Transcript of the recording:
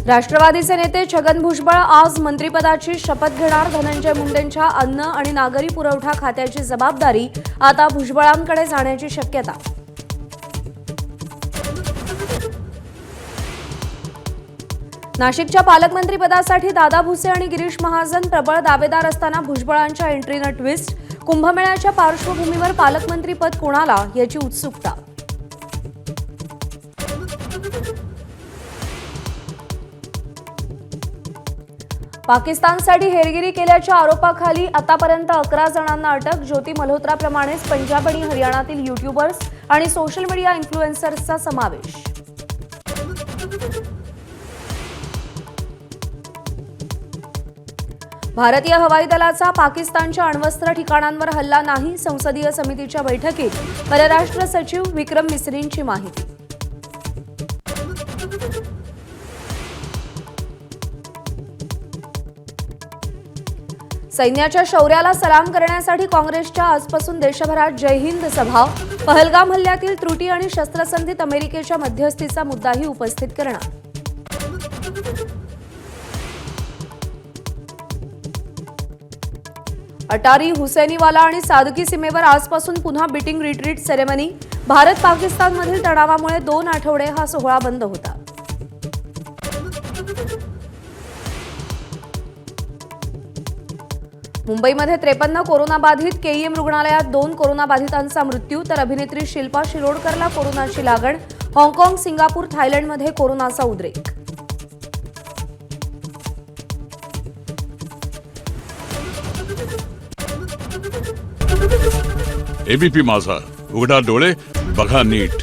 राष्ट्रवादीचे नेते छगन भुजबळ आज मंत्रिपदाची शपथ घेणार। धनंजय मुंडेंच्या अन्न आणि नागरी पुरवठा खात्याची जबाबदारी आता भुजबळांकडे जाण्याची शक्यता। नाशिकच्या पालकमंत्रीपदासाठी दादा भुसे आणि गिरीश महाजन प्रबळ दावेदार असताना भुजबळांच्या एंट्रीनं ट्विस्ट। कुंभमेळ्याच्या पार्श्वभूमीवर पालकमंत्रीपद कोणाला याची उत्सुकता। पाकिस्तानसाठी हेरगिरी केल्याच्या आरोपाखाली आतापर्यंत 11 जणांना अटक। ज्योती मल्होत्राप्रमाणेच पंजाब आणि हरियाणातील युट्यूबर्स आणि सोशल मीडिया इन्फ्लुएन्सर्सचा समावेश। भारतीय हवाई दलाचा पाकिस्तानच्या अण्वस्त्र ठिकाणांवर हल्ला नाही। संसदीय समितीच्या बैठकीत परराष्ट्र सचिव विक्रम मिस्रींची माहिती। सैन्याच्या शौर्याला सलाम करण्यासाठी काँग्रेसच्या आजपासून देशभरात जय हिंद सभा। पहलगाम हल्ल्यातील त्रुटी आणि शस्त्रसंधीत अमेरिकेच्या मध्यस्थीचा मुद्दाही उपस्थित करणार। अटारी, हुसैनीवाला आणि सादकी सीमेवर आजपासून पुन्हा बीटिंग रिट्रीट सेरेमनी। भारत पाकिस्तानमधील तणावामुळे 2 आठवडे हा सोहळा बंद होता। मुंबईमध्ये 53 कोरोनाबाधित। केईएम रुग्णालयात 2 कोरोनाबाधितांचा मृत्यू तर अभिनेत्री शिल्पा शिरोडकरला कोरोनाची लागण। हाँगकाँग, सिंगापूर, थायलंडमध्ये कोरोनाचा उद्रेक। एबीपी माझा, उघडा डोळे बघा नीट।